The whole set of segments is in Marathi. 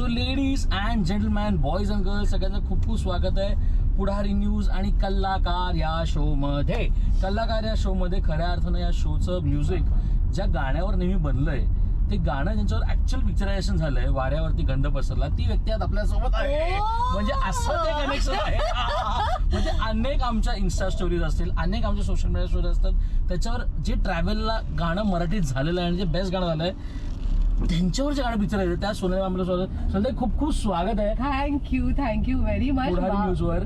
So ladies and gentleman, boys and girls, सगळ्यांचं खूप खूप स्वागत आहे पुढारी न्यूज आणि कलाकार या शो मध्ये. कलाकार या शो मध्ये खऱ्या अर्थानं या शोचं म्युझिक ज्या गाण्यावर नेहमी बनलंय ते गाणं ज्यांच्यावर ऍक्च्युअल पिक्चरायझेशन झालंय, वाऱ्यावरती गंध पसरला, ती व्यक्ती आज आपल्यासोबत आहे. म्हणजे असं ते कनेक्शन आहे. म्हणजे अनेक आमच्या इन्स्टा स्टोरीज असतील, अनेक आमच्या सोशल मीडिया स्टोरी असतात, त्याच्यावर जे ट्रॅव्हलला गाणं मराठीत झालेलं आहे आणि जे बेस्ट गाणं झालंय त्यांच्यावर जे गाणं पिक्चर आहे त्या सोनाली मॅमला स्वागत. खूप खूप स्वागत आहे. Thank you very much. पुढारी न्यूजवर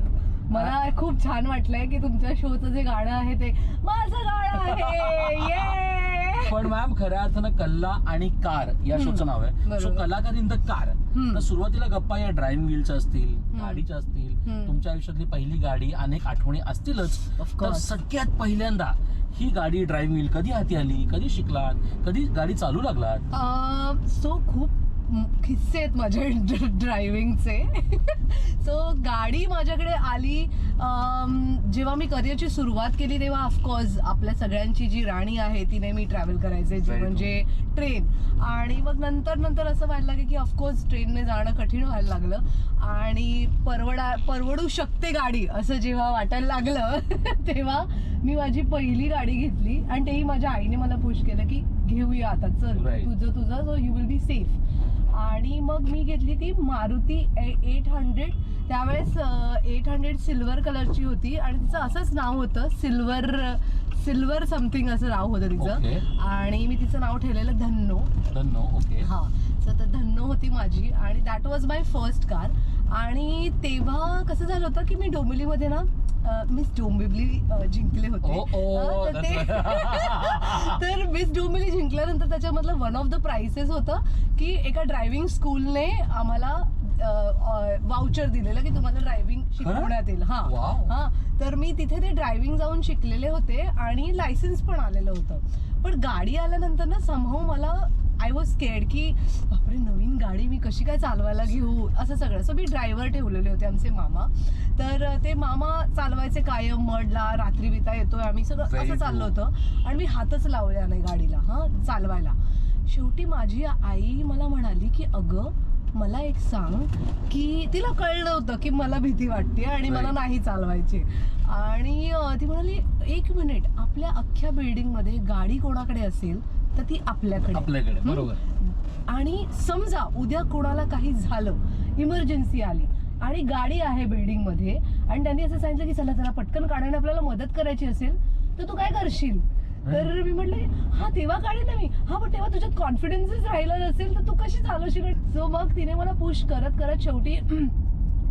मला खूप छान वाटलंय की तुमच्या शोचं जे गाणं आहे ते माझं गाणं आहे. पण मॅम खऱ्या अर्थानं कल्ला आणि कार या शोचं नाव आहे. सो कलाकार इन द कार. तर सुरुवातीला गप्पा या ड्रायव्हिंग व्हीलच्या असतील, गाडीच्या असतील, तुमच्या आयुष्यातली पहिली गाडी, अनेक आठवणी असतीलच. तर सगळ्यात पहिल्यांदा ही गाडी ड्रायव्हिंग व्हील कधी हाती आली, कधी शिकलात, कधी गाडी चालू लागलात? सो खूप किस्से आहेत माझ्या ड्रायव्हिंगचे. सो गाडी माझ्याकडे आली जेव्हा मी करिअरची सुरुवात केली तेव्हा ऑफकोर्स आपल्या सगळ्यांची जी राणी आहे तिने मी ट्रॅव्हल करायचे, जे म्हणजे ट्रेन. आणि मग नंतर असं व्हायला लागलं की ऑफकोर्स ट्रेनने जाणं कठीण व्हायला लागलं आणि परवडू शकते गाडी असं जेव्हा वाटायला लागलं तेव्हा मी माझी पहिली गाडी घेतली आणि तेही माझ्या आईने मला पुश केलं की घेऊया आता, चल तुझं so you will be safe. आणि मग मी घेतली ती मारुती 800. त्यावेळेस 800 सिल्वर कलरची होती आणि तिचं असंच नाव होतं, सिल्वर समथिंग असं नाव होतं तिचं. आणि मी तिचं नाव ठेवलेलं धन्नो. ओके. हा, तर धन्नो होती माझी आणि that was my first car. आणि तेव्हा कसं झालं होतं की मी डोंबिवलीमध्ये ना मिस डोंबिवली जिंकले होते. तर मिस डोंबिवली जिंकल्यानंतर त्याच्यामधलं वन ऑफ द प्राइसेस होतं की एका ड्रायव्हिंग स्कूलने आम्हाला वाउचर दिलेलं की तुम्हाला ड्रायव्हिंग शिकवण्यात येईल. हा, तर मी तिथे ते ड्रायव्हिंग जाऊन शिकलेले होते आणि लायसन्स पण आलेलं होतं. पण गाडी आल्यानंतर ना समहाऊ मला आय वॉज स्केअर्ड की बापरे नवीन गाडी मी कशी काय चालवायला घेऊ असं सगळं. सो मी ड्रायव्हर ठेवलेले होते आमचे मामा. तर ते मामा चालवायचे कायम, मडला रात्री बिता येतोय आम्ही सगळं असं चाललं होतं आणि मी हातच लावल्या नाही गाडीला चालवायला. शेवटी माझी आई मला म्हणाली की अगं मला एक सांग, की तिला कळलं होतं की मला भीती वाटते आणि मला नाही चालवायची. आणि ती म्हणाली 1 मिनिट, आपल्या अख्ख्या बिल्डिंग मध्ये गाडी कोणाकडे असेल तर ती आपल्याकडे. बरोबर. आणि समजा उद्या कोणाला काही झालं, इमर्जन्सी आली आणि गाडी आहे बिल्डिंग मध्ये आणि त्यांनी असं सांगितलं की चला पटकन काढायला आपल्याला मदत करायची असेल तर तू काय करशील? तर मी म्हटले हा तेव्हा काढेल ना मी. हा पण तेव्हा तुझ्यात कॉन्फिडन्सच राहिला नसेल तर तू कशी चालवशील? सो मग तिने मला पुश करत शेवटी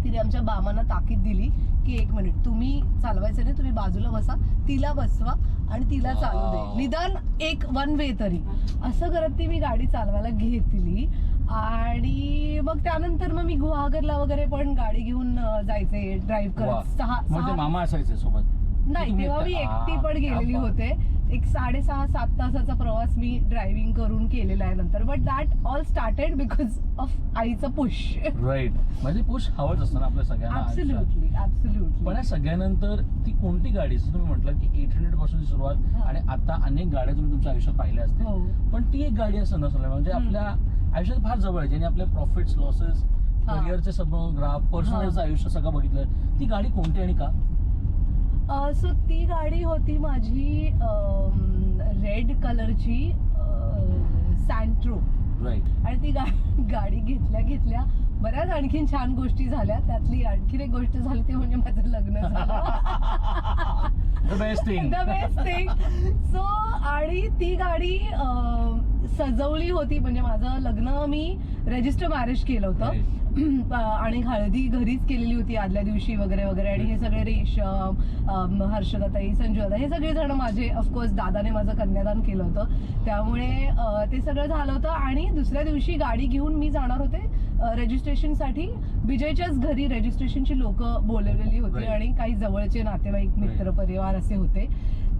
तिने आमच्या बाबांना ताकीद दिली की 1 मिनिट, तुम्ही चालवायचं नाही, तुम्ही बाजूला बसा, तिला बसवा आणि तिला चालू दे, निदान 1 वे तरी. असं करत ती मी गाडी चालवायला घेतली. आणि मग त्यानंतर मग मी गुहागरला वगैरे पण गाडी घेऊन जायचे ड्राईव्ह करत. 6 मामा असायचे सोबत? नाही, तेव्हा मी एकटी पण गेलेली होते. एक 6.5-7 तासाचा प्रवास मी ड्रायव्हिंग करून केलेला आहे नंतर. But that all started because of आईचं पुश. राईट. म्हणजे पुश हवंच असतं ना आपल्या सगळ्यांना. ऍब्सोल्युटली. पण या सगळ्यानंतर ती कोणती गाडी, जसं तुम्ही म्हटलं की 800 पासूनची सुरुवात आणि आता अनेक गाड्या तुम्ही तुमच्या आयुष्यात पाहिल्या असतील, पण ती एक गाडी असं नसलं म्हणजे आपल्या आयुष्यात फार जवळ आहे, ज्याने आपले प्रॉफिट्स, लॉसेस, करिअरचे सगळं ग्राफ, पर्सनलचं आयुष्य सगळं बघितलं. ती गाडी कोणती आणि का? सो ती गाडी होती माझी रेड कलरची सँट्रो. आणि ती गाडी घेतल्या बऱ्याच आणखीन छान गोष्टी झाल्या. त्यातली आणखीन एक गोष्ट झाली ते म्हणजे माझं लग्न झालं. The best thing. सो आणि ती गाडी सजवली होती. म्हणजे माझं लग्न मी रजिस्टर मॅरेज केलं होतं आणि हळदी घरीच केलेली होती आदल्या दिवशी वगैरे. आणि हे सगळे रेशम, हर्षदाताई, संजूदा हे सगळे जण माझे, ऑफकोर्स दादाने माझं कन्यादान केलं होतं त्यामुळे ते सगळं झालं होतं. आणि दुसऱ्या दिवशी गाडी घेऊन मी जाणार होते रजिस्ट्रेशनसाठी. विजयच्याच घरी रजिस्ट्रेशनची लोक बोलवलेली होती आणि काही जवळचे नातेवाईक, मित्र, परिवार असे होते.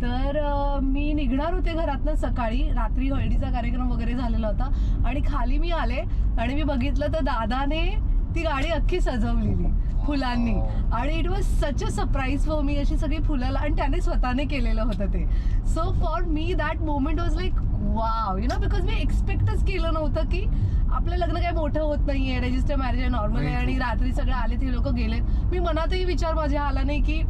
तर मी निघणार होते घरातनं सकाळी. रात्री हळदीचा कार्यक्रम वगैरे झालेला होता आणि खाली मी आले आणि मी बघितलं तर दादाने ती गाडी अख्खी सजवलेली फुलांनी. आणि it was such a surprise for me. अशी सगळी फुलं आणि त्याने स्वतःने केलेलं होतं ते. So for me that moment was like wow, you know, because मी एक्सपेक्टच केलं नव्हतं की आपलं लग्न काही मोठं होत नाहीये, रजिस्टर मॅरेज आहे, नॉर्मल आहे, आणि रात्री सगळे आले ते लोक गेलेत. मी मनातही विचार माझ्या आला नाही की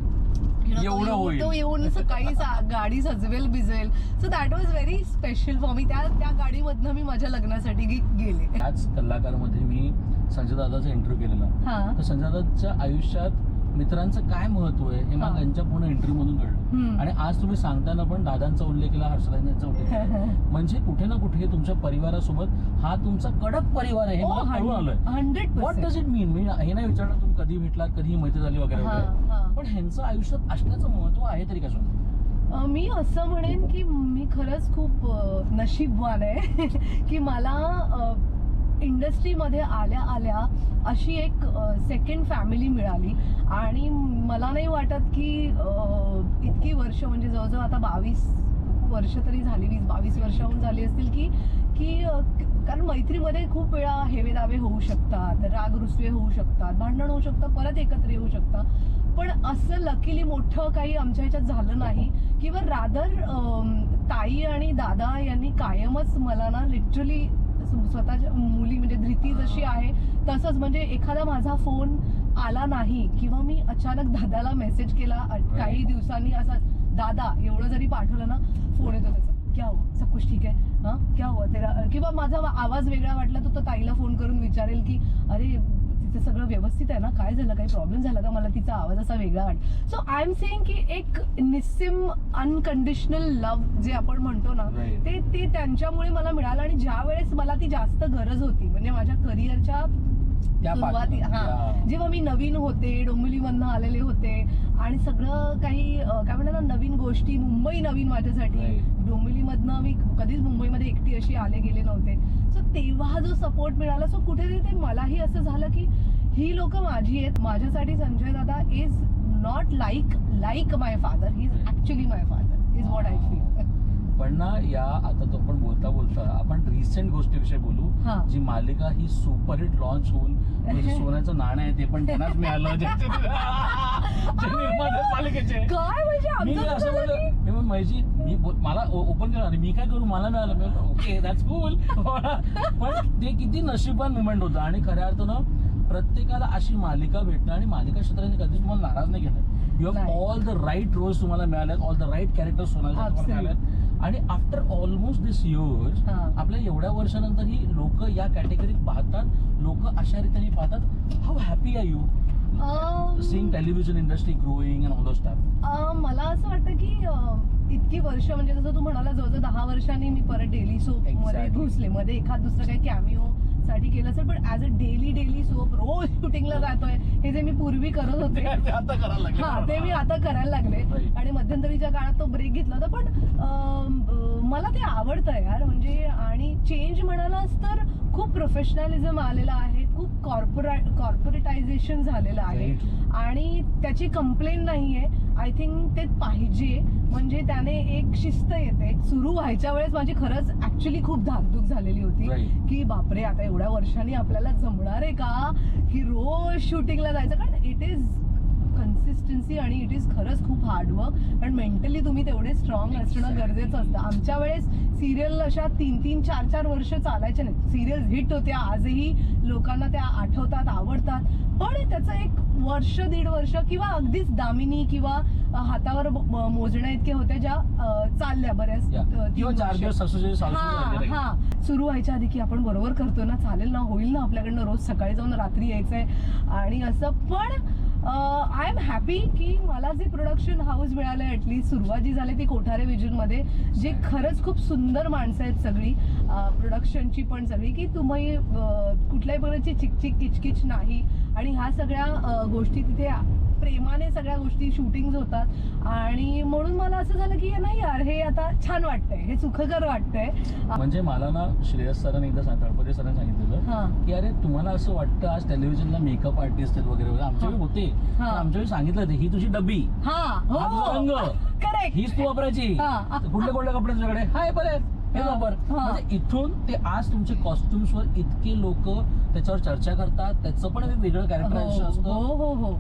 तो येऊन सकाळी गाडी सजवेल बिजवेल. So that was very special for me. त्या गाडीमधनं मी माझ्या लग्नासाठी गेले. त्याच कलाकारमध्ये मी संजय दादाचा इंटरव्ह्यू केलेला. तर संजय दादाच्या आयुष्यात मित्रांचं काय महत्व आहे हे मला त्यांच्या पूर्ण इंटरव्ह्यू मधून कळलं. आणि आज तुम्ही सांगताना पण दादांचा उल्लेख केला, हर्षदांचा उल्लेख केला. म्हणजे कुठे ना कुठे तुमच्या परिवारासोबत हा तुमचा कडक परिवार आहे हे मला कळून आलोय. 100%. व्हॉट डज इट मीन? मी हे नाही विचारणार तुम्ही कधी भेटलात, कधी मैत्री झाली वगैरे वगैरे, पण ह्यांचं आयुष्यात असण्याचं महत्व आहे तरी कसं? मी असं म्हणेन की मी खरंच खूप नशीबवान आहे की मला इंडस्ट्रीमध्ये आल्या आल्या अशी एक सेकंड फॅमिली मिळाली. आणि मला नाही वाटत की इतकी वर्ष, म्हणजे जवळजवळ आता 22 वर्ष तरी झाली, 20-22 वर्षाहून झाली असतील की कारण मैत्रीमध्ये खूप वेळा हेवेदावे होऊ शकतात, राग रुसवे होऊ शकतात, भांडण होऊ शकतात, परत एकत्र येऊ शकतात. पण असं लकीली मोठं काही आमच्या ह्याच्यात झालं नाही. किंवा रादर ताई आणि दादा यांनी कायमच मला ना लिटरली स्वतःच्या मुली, म्हणजे धृती जशी आहे तसंच, म्हणजे एखादा माझा फोन आला नाही किंवा मी अचानक दादाला मेसेज केला काही दिवसांनी असा, दादा एवढं जरी पाठवलं ना, फोन येतो त्याचा, क्या हुआ, सब कुछ ठीक है, हाँ क्या हुआ तेरा, किंवा माझा आवाज वेगळा वाटला तर तो ताईला फोन करून विचारेल की अरे तिचं सगळं व्यवस्थित आहे ना, काय झालं, काही प्रॉब्लेम झाला का, मला तिचा आवाज असा वेगळा वाटला. सो आय एम सेइंग की एक निस्सीम अनकंडिशनल लव्ह जे आपण म्हणतो ना, ते त्यांच्यामुळे मला मिळालं. आणि ज्या वेळेस मला ती जास्त गरज होती, म्हणजे माझ्या करिअरच्या सुरुवाती, जेव्हा मी नवीन होते, डोंबिवलीमधनं आलेले होते आणि सगळं काही काय म्हणतात ना, नवीन गोष्टी, मुंबई नवीन माझ्यासाठी, डोंबिवलीमधनं मी कधीच मुंबईमध्ये एकटी अशी आले गेले नव्हते. सो तेव्हा जो सपोर्ट मिळाला, सो कुठेतरी ते मलाही असं झालं की ही लोक माझी आहेत. माझ्यासाठी संजय दादा is not like my father, he is actually my father, is what I feel. पण ना या आता तो आपण बोलता आपण रिसेंट गोष्टीविषयी बोलू. जी मालिका ही सुपरहिट लॉन्च होऊन सोन्याचं नाणं आहे ते पण त्यांनाच मिळालं मालिकेचे. काय म्हणजे मी मला ओपन केलं आणि मी काय करू, मला मिळालं, ओके दॅट्स कूल. पण ते किती नशिबान मुवमेंट होतं. आणि खऱ्या अर्थानं प्रत्येकाला अशी मालिका भेटणं, आणि मालिका क्षेत्राने कधीच तुम्हाला नाराज नाही केलं. You have all the right roles तुम्हाला मिळालेत, ऑल द राईट कॅरेक्टर्स तुम्हाला मिळालेत. आणि आफ्टर ऑलमोस्ट दिस इयर्स, आपल्या एवढ्या वर्षानंतर ही लोक या कॅटेगरीत पाहतात, लोक अशा रीतीने पाहतात. How happy are you seeing television industry growing and all those stuff? मला असं वाटतं की इतकी वर्ष, म्हणजे जसं तू म्हणाला, जवळजवळ 10 वर्षांनी मी परत डेली सोप मध्ये घुसले. मध्ये एखाद दुसरं काही कॅमिओ साठी केलं असेल, पण ऍज अ डेली सोप रोज शूटिंगला जातोय, हे जे मी पूर्वी करत होते ते मी आता करायला लागले. आणि मध्यंतरीच्या काळात तो ब्रेक घेतला होता. पण मला ते आवडतं यार, म्हणजे. आणि चेंज म्हणालास तर खूप प्रोफेशनलिझम आलेलं आहे, खूप कॉर्पोरेटायझेशन झालेलं आहे, आणि त्याची कंप्लेन नाहीये. आय थिंक ते पाहिजे, म्हणजे त्याने एक शिस्त येते. सुरू व्हायच्या वेळेस माझी खरंच ऍक्च्युली खूप धाकधूक झालेली होती की बापरे, आता एवढ्या वर्षांनी आपल्याला जमणार आहे का की रोज शूटिंगला जायचं. कारण इट इज कन्सिस्टन्सी आणि इट इज खरंच खूप हार्डवर्क. कारण मेंटली तुम्ही तेवढे स्ट्रॉंग असणं गरजेचं असतं. आमच्या वेळेस सिरियल अशा 3-3, 4-4 वर्ष चालायच्या नाहीत. सिरियल हिट होत्या, आजही लोकांना त्या आठवतात, आवडतात. पण त्याचं एक वर्ष, 1.5 वर्ष, किंवा अगदीच दामिनी किंवा हातावर मोजण्या इतक्या होत्या ज्या चालल्या बऱ्याच, सुरू व्हायच्या आधी की आपण बरोबर करतोय ना, चालेल ना, होईल ना आपल्याकडनं, रोज सकाळी जाऊन रात्री यायचंय आणि असं. पण आय एम हॅपी की मला जे प्रोडक्शन हाऊस मिळालं, ॲटलीस्ट सुरुवात जी झाली ती कोठारे विजनमध्ये, जे खरंच खूप सुंदर माणसं आहेत सगळी, प्रोडक्शनची पण सगळी, की तुम्ही कुठल्याही प्रकारची चिकचिक किचकिच नाही. आणि ह्या सगळ्या गोष्टी तिथे प्रेमाने सगळ्या गोष्टी शूटिंग होतात. आणि म्हणून मला असं झालं की नाही यार, हे आता छान वाटतंय, हे सुखकर वाटतंय. म्हणजे मला ना श्रेयस सरांनी एकदा तळपदे सरांनी सांगितलेलं की अरे तुम्हाला असं वाटतं आज टेलिव्हिजनला मेकअप आर्टिस्ट आहेत वगैरे वगैरे, आमच्याकडे होते, आमच्याकडे सांगितलं ही तुझी डब्बी, रंग हीच तू वापरायची, कुठले कुठले कपडे तुझ्याकडे, हाय बरे हे वापर. म्हणजे इथून ते आज तुमचे कॉस्ट्युम्स वर इतके लोक त्याच्यावर चर्चा करतात, त्याचं पण एक वेगळं कॅरेक्टरायझेशन असतं.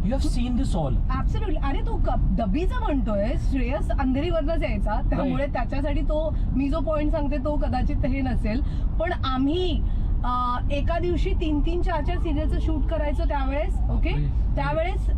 You have seen this all. Absolutely. अरे तू डबीचं म्हणतोय, श्रेयस अंधेरीवरनच यायचा, त्यामुळे त्याच्यासाठी तो मी जो पॉइंट सांगते तो कदाचित हे नसेल, पण आम्ही एका दिवशी 3-3, 4-4 सिरियलचं शूट करायचं त्यावेळेस. ओके, त्यावेळेस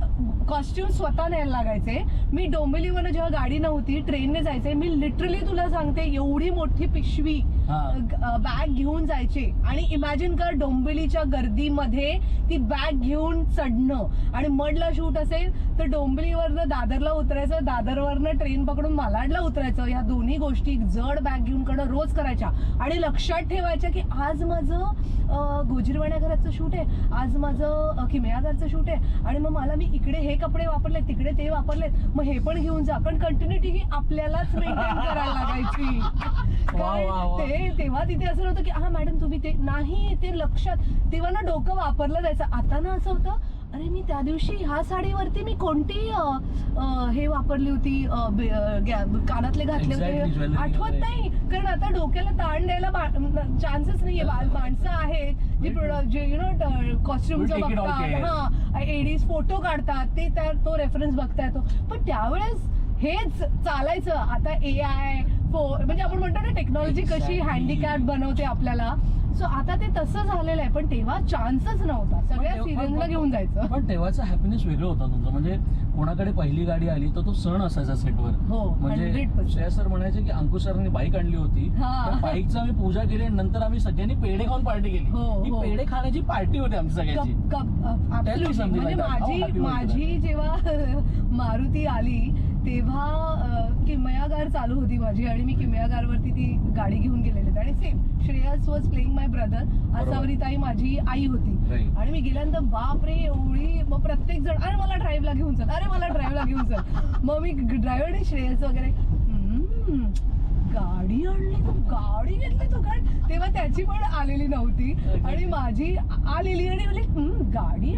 कॉस्ट्युम स्वतः न्यायला लागायचे. मी डोंबिवलीवरनं जेव्हा गाडी नव्हती ट्रेनने जायचे, मी लिटरली तुला सांगते एवढी मोठी पिशवी बॅग घेऊन जायचे. आणि इमॅजिन कर डोंबिवलीच्या गर्दीमध्ये ती बॅग घेऊन चढणं. आणि मडला शूट असेल तर डोंबिवलीवरनं दादरला उतरायचं, दादरवरनं ट्रेन पकडून मालाडला उतरायचं. ह्या दोन्ही गोष्टी जड बॅग घेऊन कडं रोज करायच्या. आणि लक्षात ठेवायच्या की आज माझं गोजीरवाण्या घराचं शूट आहे, आज माझं किमयागारचं शूट आहे, आणि मग मला मी इकडे हे कपडे वापरलेत, तिकडे ते वापरलेत, मग हे पण घेऊन जा. कारण कंटिन्युटी ही आपल्यालाच मेंटेन करायला लागायची. तेव्हा तिथे असं नव्हतं की हा मॅडम तुम्ही ते नाही, ते लक्षात तेव्हा ना डोकं वापरलं जायचं. आता ना असं होतं, अरे मी त्या दिवशी ह्या साडीवरती मी कोणती हे वापरली होती, कानातले घातले होते, आठवत नाही. कारण आता डोक्याला ताण द्यायला चान्सेस नाहीये. माणसं आहेत जे यु नो कॉस्ट्युमचं बघतात, हा एडीज फोटो काढतात, ते तो रेफरन्स बघता येतो. पण त्यावेळेस हेच चालायचं. आता AI म्हणजे आपण म्हणतो ना टेक्नॉलॉजी कशी हँडिकॅप बनवते आपल्याला. सो आता ते तसं झालेलं आहे, पण तेव्हा चान्सच नव्हता. सगळ्या सिरियलला घेऊन जायचं. पण तेव्हाचा हॅपीनेस वेगळं होता तुमचं. म्हणजे कोणाकडे पहिली गाडी आली तर तो सण असायचा सेटवर. म्हणजे श्रेया सर म्हणायचे की अंकुश सरांनी बाईक आणली होती, बाईकचं आम्ही पूजा केली आणि नंतर आम्ही सगळ्यांनी पेढे खाऊन पार्टी केली. ही पेढे खाण्याची पार्टी होती आमची सगळ्यांची. म्हणजे माझी जेव्हा मारुती आली तेव्हा किमयागार चालू होती माझी, आणि मी किमयागारवरती ती गाडी घेऊन गेलेली. आणि same Shreyas was playing my brother, आसावरीताई माझी आई होती. आणि मी गेल्यानंतर बापरे एवढी, मग प्रत्येक जण अरे मला ड्राईव्हला घेऊन चल, अरे मला ड्राईव्हला घेऊन चल. मग मी ड्रायव्हरने श्रेयस वगैरे गाडी आणली तू, गाडी घेतली तू काय. तेव्हा त्याची पण आलेली नव्हती आणि माझी आलेली, आणि म्हणजे गाडी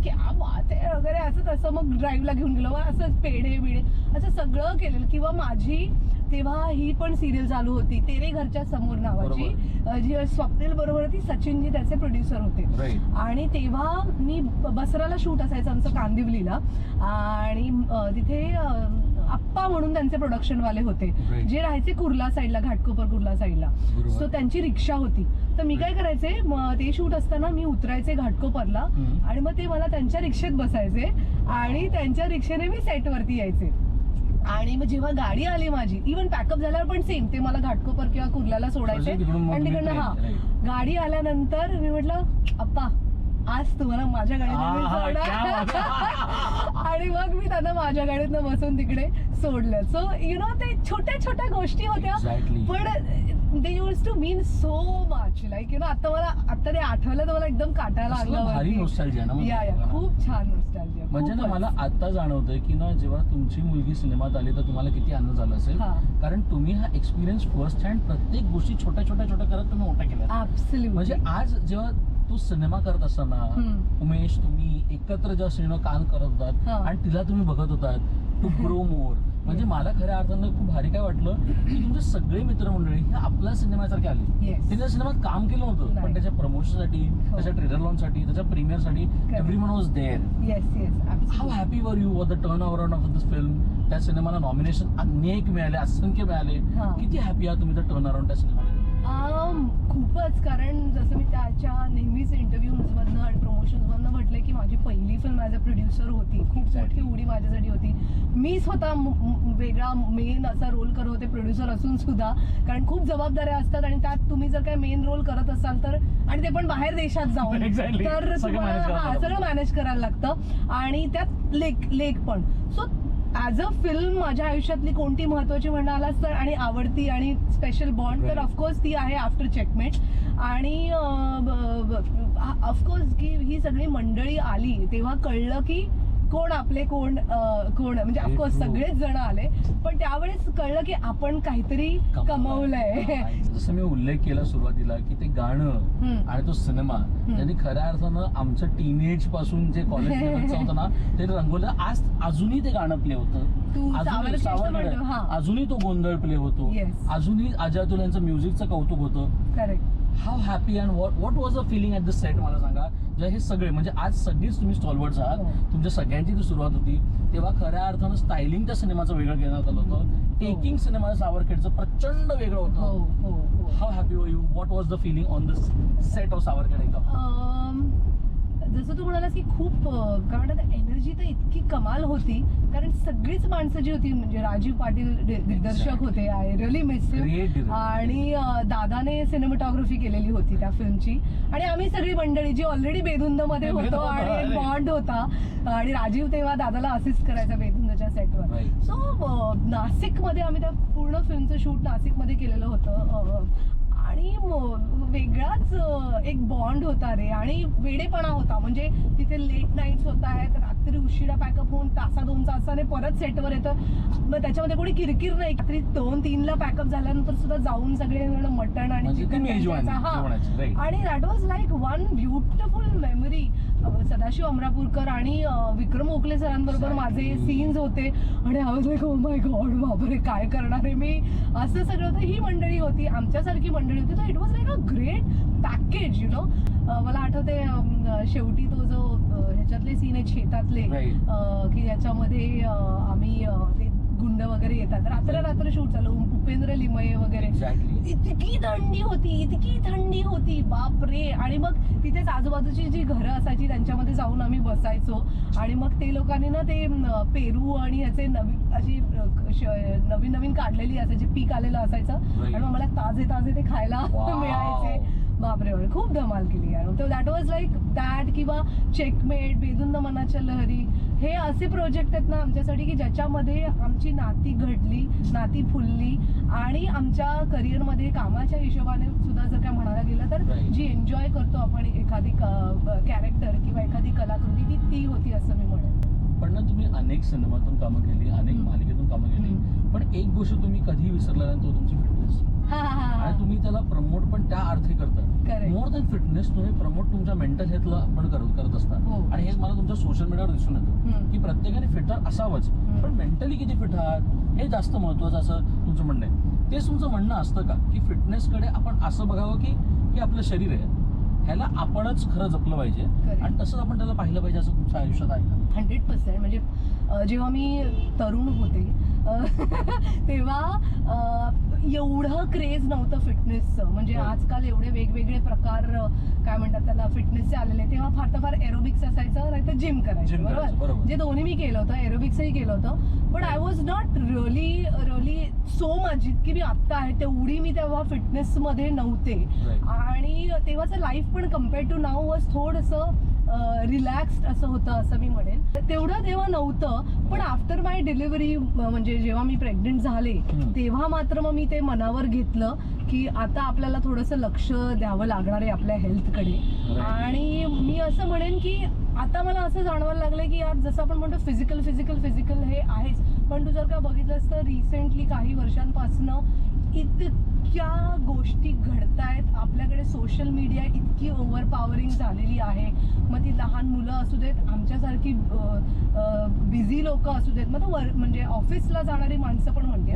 क्या बात आहे वगैरे असं तसं. मग ड्राईव्हला घेऊन गेलो, असंच पेढे बिढे असं सगळं केलेलं. किंवा माझी तेव्हा ही पण सिरियल चालू होती, तेरे घरच्या समोर नावाची, जी स्वप्नील बरोबर होती, सचिनजी त्याचे प्रोड्युसर होते. आणि तेव्हा मी बसराला शूट असायचं आमचं कांदिवलीला, आणि तिथे आप्पा म्हणून त्यांचे प्रोडक्शनवाले होते जे राहायचे कुर्ला साईडला, घाटकोपर कुर्ला साईडला. सो त्यांची रिक्षा होती. तर मी काय करायचे, ते शूट असताना मी उतरायचे घाटकोपरला, आणि मग ते मला त्यांच्या रिक्षेत बसायचे आणि त्यांच्या रिक्षेने मी सेटवरती यायचे. आणि मग जेव्हा गाडी आली माझी, इव्हन पॅकअप झाल्यावर पण सेम, ते मला घाटकोपर किंवा कुर्ल्याला सोडायचे. आणि तिकडनं गाडी आल्यानंतर मी म्हटलं अप्पा आज तुम्हाला माझ्या गाडीत आणि मग मी त्यांना माझ्या गाडीतनं बसून तिकडे सोडलं. सो यु नो ते छोट्या छोट्या गोष्टी होत्या, पण they used to mean so much. Like you know आता ते आठवलं तर मला एकदम काटायला लागलं. या खूप छान नॉस्टॅल्जिया. म्हणजे ना मला आता जाणवतंय की ना जेव्हा तुमची मुलगी सिनेमात आली तर तुम्हाला किती आनंद झाला असेल, कारण तुम्ही हा एक्सपिरियन्स फर्स्ट हँड प्रत्येक गोष्टी छोट्या करत तुम्ही मोठ्या केल्या. ऍब्सोल्युटली. म्हणजे आज जेव्हा तू सिनेमा करत असताना उमेश तुम्ही एकत्र जेव्हा सिनेमा काम करत होतात आणि तिला तुम्ही बघत होतात टू ग्रो मोर, म्हणजे मला खऱ्या अर्थानं खूप भारी काय वाटलं की तुमचे सगळे मित्रमंडळी हे आपल्या सिनेमासारखे आले. त्यांच्या सिनेमात काम केलं होतं पण त्याच्या प्रमोशनसाठी, त्याच्या ट्रेलर लॉन्चसाठी, त्याच्या प्रीमियरसाठी everyone was there. How happy were you for the turn around of this film? त्या सिनेमाला नॉमिनेशन अनेक मिळाले, असंख्य मिळाले. किती हॅपी आहात तुम्ही त्या टर्न अराउंड त्या सिनेमाला? खूपच. कारण जसं मी त्याच्या नेहमीच इंटरव्ह्यूजमधनं आणि प्रमोशन्समधनं म्हटलंय की माझी पहिली फिल्म ॲज अ प्रोड्युसर होती. खूप मोठी उडी माझ्यासाठी होती. मी स्वतः वेगळा मेन असा रोल करत होते प्रोड्युसर असून सुद्धा, कारण खूप जबाबदाऱ्या असतात आणि त्यात तुम्ही जर काय मेन रोल करत असाल तर, आणि ते पण बाहेर देशात जाऊन, तर सगळं मॅनेज करायला लागतं. आणि त्यात लेख पण. सो ॲज अ फिल्म माझ्या आयुष्यातली कोणती महत्वाची म्हणालास तर, आणि आवडती आणि स्पेशल बॉन्ड, तर ऑफकोर्स ती आहे आफ्टर चेकमेट. आणि ऑफकोर्स की ही सगळी मंडळी आली तेव्हा कळलं की कोण आपले कोण म्हणजे ऑफकोर्स सगळेच जण आले, पण त्यावेळेस कळलं की आपण काहीतरी कमवलंय. जसं मी उल्लेख केला सुरुवातीला की ते गाणं आणि तो सिनेमा त्यांनी खऱ्या अर्थानं आमचं टीनेज पासून जे कॉलेज लेवलचं होतं ना ते रंगवलं. आज अजूनही ते गाणं प्ले होतं, अजूनही तो गोंधळ प्ले होतो, अजूनही अजय अतुल यांचं म्युझिकचं कौतुक होतं. Correct. How happy and what was a feeling at the set मला सांगा. जेव्हा हे सगळे म्हणजे आज सगळीच तुम्ही स्टॉलवर्ड्स आहात, तुमच्या सगळ्यांची ती सुरुवात होती, तेव्हा खऱ्या अर्थानं स्टायलिंग त्या सिनेमाचं वेगळं घेण्यात आलं होतं. टेकिंग सिनेमा सावरखेडचं प्रचंड वेगळं होतं. How happy were you, what was the feeling on the set of Savarkhed एकदम? जसं तू म्हणालास की खूप काय म्हणतात एनर्जी तर इतकी कमाल होती, कारण सगळीच माणसं जी होती म्हणजे राजीव पाटील दिग्दर्शक होते, आय रिअली मिस हिम, आणि दादाने सिनेमॅटोग्राफी केलेली होती त्या फिल्मची, आणि आम्ही सगळी मंडळी जी ऑलरेडी बेधुंद मध्ये होतो आणि एक बॉन्ड होता, आणि राजीव तेव्हा दादाला असिस्ट करायचा बेधुंदच्या सेटवर. सो नाशिकमध्ये आम्ही त्या पूर्ण फिल्मचं शूट नाशिकमध्ये केलेलं होतं, आणि वेगळाच एक बॉन्ड होता रे, आणि वेडेपणा होता. म्हणजे तिथे लेट नाईट्स होत आहेत, रात्री उशिरा पॅकअप होऊन तासा 2 तासाने परत सेटवर येतं, मग त्याच्यामध्ये कोणी किरकिर नाही. रात्री 2-3ला पॅकअप झाल्यानंतर सुद्धा जाऊन सगळे मटण आणि चिकन, आणि that was like one beautiful memory. Sadashiv Amrapurkar आणि विक्रम ओकले सरांबरोबर माझे सीन्स होते, आणि I was like oh my God बापरे काय करणार आहे मी, असं सगळं होतं. ही मंडळी होती, आमच्यासारखी मंडळी होती, तर it was like a great package you know. मला आठवते शेवटी तो जो ह्याच्यातले सीन आहेत शेतातले, की याच्यामध्ये आम्ही ते गुंड वगैरे येतात, रात्र शूट चालू, उपेंद्र लिमये वगैरे, इतकी थंडी होती बापरे. आणि मग तिथेच आजूबाजूची जी घरं असायची त्यांच्यामध्ये जाऊन आम्ही बसायचो, आणि मग ते लोकांनी ना ते पेरू आणि ह्याचे नवीन काढलेली असायची, पीक आलेलं असायचं, आणि मग मला ताजे ते खायला मिळायचे. बापरे बापरे खूप धमाल केली यार. तर दॅट वॉज लाईक दॅट. किंवा चेकमेट, बेधुंद मनाच्या लहरी, हे असे प्रोजेक्ट आहेत ना आमच्यासाठी की ज्याच्यामध्ये आमची नाती घडली, नाती फुलली, आणि आमच्या करिअरमध्ये कामाच्या हिशोबाने सुद्धा जर काय म्हणायला गेलं तर जी एन्जॉय करतो आपण एखादी कॅरेक्टर किंवा एखादी कलाकृती ती होती असं मी म्हणेन. पण ना तुम्ही अनेक सिनेमातून कामं केली, अनेक मालिकेतून कामं केली, पण एक गोष्ट तुम्ही कधी विसरला नाही, तो तुमची फिटनेस. आणि तुम्ही त्याला प्रमोट पण त्या अर्थी करता. मोर दॅन फिटनेस तुम्ही प्रमोट तुमच्या मेंटल हेल्थला पण करत असता. आणि हे मला तुमच्या सोशल मीडियावर दिसून येतं की प्रत्येकाने फिटर असावंच, पण मेंटली किती फिट आहात हे जास्त महत्वाचं असं तुमचं म्हणणं आहे. तेच तुमचं म्हणणं असतं का की फिटनेसकडे आपण असं बघावं की हे आपलं शरीर आहे, ह्याला आपणच खरं जपलं पाहिजे, आणि तसंच आपण त्याला पाहिलं पाहिजे असं तुमच्या आयुष्यात आहे का? 100%. म्हणजे जेव्हा मी तरुण होते तेव्हा एवढं क्रेज नव्हतं फिटनेसचं. म्हणजे आजकाल एवढे वेगवेगळे प्रकार काय म्हणतात त्याला फिटनेसचे आलेले. तेव्हा फार एरोबिक्स असायचं, नाही तर जिम करायचं, बरोबर, जे दोन्ही मी केलं होतं, एरोबिक्सही केलं होतं, पण I was not really so much जितकी मी आत्ता आहे तेवढी मी तेव्हा फिटनेसमध्ये नव्हते. आणि तेव्हाचं लाईफ पण कम्पेअर्ड टू नाऊ वॉज थोडंसं रिलॅक्स्ड असं होतं असं मी म्हणेन. तेवढं तेव्हा नव्हतं, पण आफ्टर माय डिलिव्हरी म्हणजे जेव्हा मी प्रेग्नेंट झाले तेव्हा मात्र मग मी ते मनावर घेतलं की आता आपल्याला थोडंसं लक्ष द्यावं लागणार आहे आपल्या हेल्थकडे. आणि मी असं म्हणेन की आता मला असं जाणवायला लागलं की आज जसं आपण म्हणतो फिजिकल हे आहेच, पण तू जर का बघितलंस तर रिसेंटली काही वर्षांपासनं इतक्या गोष्टी घडतायत आपल्याकडे. सोशल मीडिया इतकी ओव्हरपॉवरिंग झालेली आहे, मग ती लहान मुलं असू देत, आमच्यासारखी बिझी लोक असू देत, मग म्हणजे ऑफिसला जाणारी माणसं पण म्हणते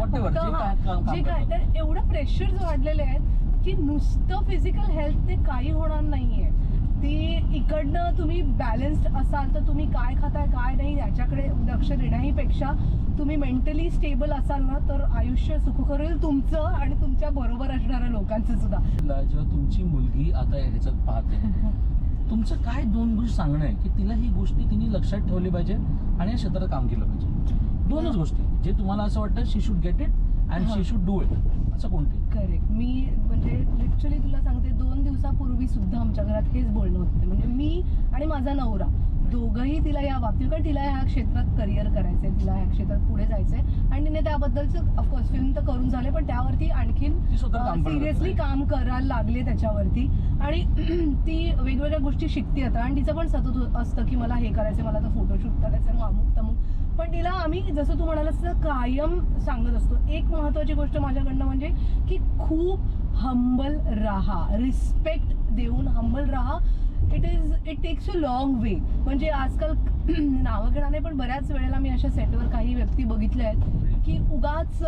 जे काय, तर एवढं प्रेशर्स वाढलेले आहेत की नुसतं फिजिकल हेल्थ ते काही होणार नाहीये. ते इकडनं तुम्ही बॅलन्स्ड असाल तर तुम्ही काय खाताय काय नाही याच्याकडे लक्ष देण्याहीपेक्षा तुम्ही मेंटली स्टेबल असाल ना तर आयुष्य सुखकर होईल तुमचं आणि तुमच्या बरोबर असणाऱ्या लोकांचं सुद्धा. जेव्हा तुमची मुलगी आता ह्याच्यात पाहते, तुमचं काय 2 गोष्टी सांगणं आहे की तिला ही गोष्टी तिने लक्षात ठेवली पाहिजे आणि या क्षेत्रात काम केलं पाहिजे. 2च गोष्टी जे तुम्हाला असं वाटतं she should get it and she should do it, असं कोणते? करेक्ट. मी म्हणजे लिटरली तुला सांगते 2 दिवसापूर्वी सुद्धा आमच्या घरात हेच बोलणं होतं. म्हणजे मी आणि माझा नवरा दोघंही तिला या बाबतीत, कारण तिला ह्या क्षेत्रात करिअर करायचंय, तिला ह्या क्षेत्रात पुढे जायचंय, आणि तिने त्याबद्दलचं ऑफकोर्स फिल्म तर करून झाले, पण त्यावरती आणखीन सिरियसली काम करायला लागले त्याच्यावरती. आणि ती वेगवेगळ्या गोष्टी शिकते आता आणि तिचं पण सतत असतं की मला हे करायचं, मला तर फोटोशूट करायचं, मग अमुक तमुक. पण तिला आम्ही जसं तू म्हणालास तसं कायम सांगत असतो. एक महत्त्वाची गोष्ट माझ्याकडनं म्हणजे की खूप हंबल राहा, रिस्पेक्ट देऊन हंबल राहा. इट टेक्स अ लॉंग वे. म्हणजे आजकाल नावं घेणार नाही पण बऱ्याच वेळेला मी अशा सेटवर काही व्यक्ती बघितल्या आहेत की उगाच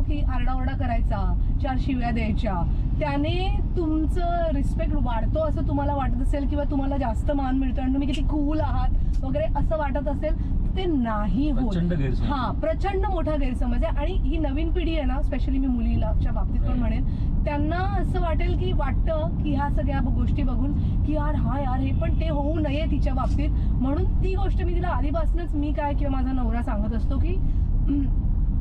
की आरडाओरडा करायचा, 4 शिव्या द्यायच्या, त्याने तुमचं रिस्पेक्ट वाढतो असं तुम्हाला वाटत असेल किंवा तुम्हाला जास्त मान मिळतो आणि तुम्ही किती कूल आहात वगैरे असं वाटत असेल, ते नाही होत. हा, प्रचंड मोठा गैरसमज आहे. आणि ही नवीन पिढी आहे ना, स्पेशली मी मुलीच्या बाबतीत पण म्हणेन, त्यांना असं वाटतं की ह्या सगळ्या गोष्टी बघून की यार हे पण ते होऊ नये तिच्या बाबतीत. म्हणून ती गोष्ट मी तिला आधीपासूनच मी काय किंवा माझा नवरा सांगत असतो की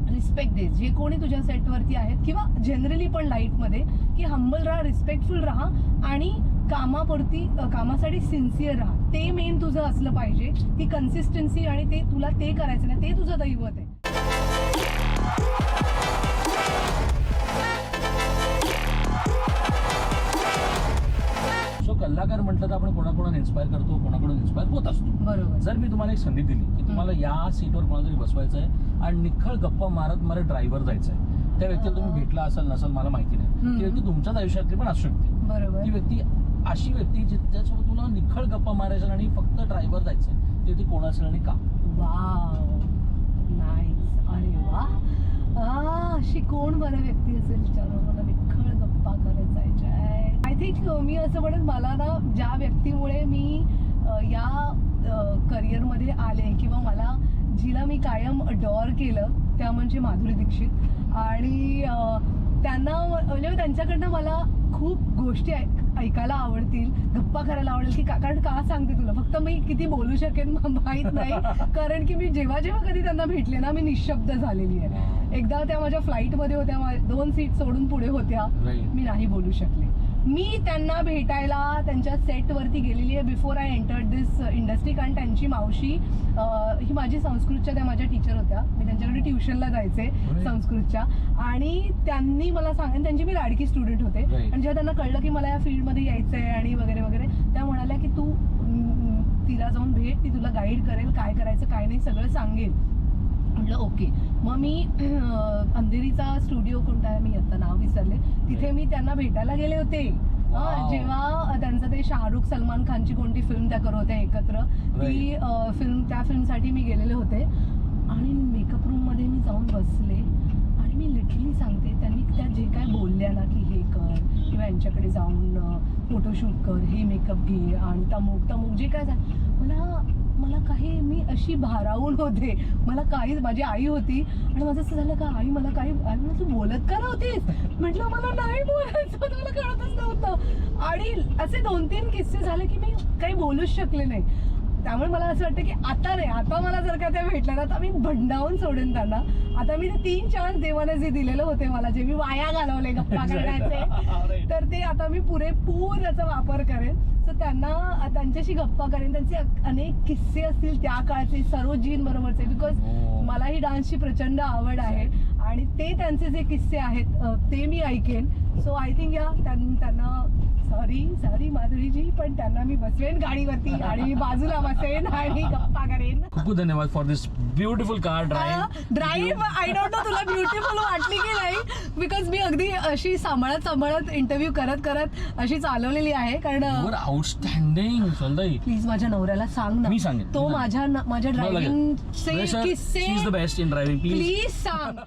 रिस्पेक्ट दे जे कोणी तुझ्या सेटवरती आहेत किंवा जनरली पण लाईफमध्ये, की हंबल राहा, रिस्पेक्टफुल राहा आणि कामासाठी सिन्सिअर राहा. ते मेन तुझं असलं पाहिजे, ती कन्सिस्टन्सी आणि ते तुला ते करायचं नाही, ते तुझं दैवत आहे. सो कलाकार म्हटलं तर आपण कोणाकोणाला इन्स्पायर करतो, कोणाकडून इन्स्पायर होत असतो. बरोबर. जर मी तुम्हाला एक संधी दिली की तुम्हाला या सीटवर कोणातरी बसवायचं आहे आणि निखळ गप्पा मारत ड्रायव्हर जायचं आहे, त्या व्यक्तीला तुम्ही भेटला असाल नसाल मला माहिती नाही, ती व्यक्ती तुमच्याच आयुष्यातली पण असू शकते. बरोबर. ती व्यक्ती अशी व्यक्ती ज्याच्यासोबत तुला निखळ गप्पा मारायचं आणि फक्त ड्रायव्हर जायचं, ती कोण असेल आणि का? Wow, nice. अरे वा, अशी कोण बरं व्यक्ती असेल ज्यावर मला निखळ गप्पा करत जायच्या? आय थिंक मी असं म्हणेन, मला ना ज्या व्यक्तीमुळे मी या करिअरमध्ये आले किंवा जिला मी कायम अडॉर केलं त्या म्हणजे माधुरी दीक्षित. आणि त्यांना म्हणजे त्यांच्याकडनं मला खूप गोष्टी ऐकायला आवडतील, गप्पा करायला आवडेल. की कारण का सांगते तुला, फक्त मी किती बोलू शकेन माहीत नाही, कारण की मी जेव्हा कधी त्यांना भेटले ना, मी निशब्द झालेली आहे. एकदा त्या माझ्या फ्लाईटमध्ये होत्या, 2 सीट सोडून पुढे होत्या, मी नाही बोलू शकले. मी त्यांना भेटायला त्यांच्या सेटवरती गेलेली आहे before I entered this industry. कारण त्यांची मावशी ही माझी संस्कृतच्या त्या माझ्या टीचर होत्या, मी त्यांच्याकडे ट्युशनला जायचे संस्कृतच्या. आणि त्यांनी मला त्यांची मी लाडकी स्टुडंट होते. आणि जेव्हा त्यांना कळलं की मला या फील्डमध्ये यायचं आहे आणि वगैरे वगैरे, त्या म्हणाल्या की तू तिला जाऊन भेट, ती तुला गाईड करेल, काय करायचं काय नाही सगळं सांगेल. म्हटलं ओके. मग मी अंधेरीचा स्टुडिओ कोणता आहे मी आता नाव विसरले, तिथे मी त्यांना भेटायला गेले होते. जेव्हा त्यांचं ते शाहरुख सलमान खानची कोणती फिल्म त्या करत होत्या एकत्र, ती त्या फिल्मसाठी मी गेलेले होते. आणि मेकअप रूममध्ये मी जाऊन बसले आणि मी लिटरली सांगते, त्यांनी त्या जे काय बोलल्या ना की हे कर किंवा यांच्याकडे जाऊन फोटोशूट कर, हे मेकअप घे आणि तमुक जे काय मला काही, मी अशी भारावून होते. मला काहीच, माझी आई होती आणि माझं असं झालं का आई मला काही, तू बोलत का नव्हतीस? म्हटलं मला नाही बोलायचं, मला कळतच नव्हतं. आणि असे 2-3 किस्से झाले की मी काही बोलूच शकले नाही. त्यामुळे मला असं वाटतं की आता मला जर का त्या भेटल्या ना, तर मी भंडावून सोडेन त्यांना. आता मी ते 3 चान्स देवाने जे दिलेलं होते मला, जे मी वाया घालवले गप्पा करण्याचे, तर ते आता मी पुरेपूर त्याचा वापर करेन. सो त्यांच्याशी गप्पा करेन, त्यांचे अनेक किस्से असतील त्या काळचे सरोजीन बरोबरचे, बिकॉज मलाही डान्सची प्रचंड आवड आहे आणि ते त्यांचे जे किस्से आहेत ते मी ऐकेन. सो आय थिंक त्यांना सॉरी माधुरीजी, पण त्यांना मी बसवेन गाडीवरती आणि मी बाजूला बसेन आणि गप्पा करेन. खूप धन्यवाद for this beautiful car drive. I don't know तुला ब्युटिफुल वाटली की नाही, बिकॉज मी अगदी अशी सांभाळत इंटरव्ह्यू करत अशी चालवलेली आहे. कारण आउटस्टँडिंग सोनताई, प्लीज माझ्या नवऱ्याला सांग ना, मी सांगेन तो माझ्या ड्रायव्हिंगचे किस्से बेस्ट इन ड्रायव्हिंग, प्लीज सांग.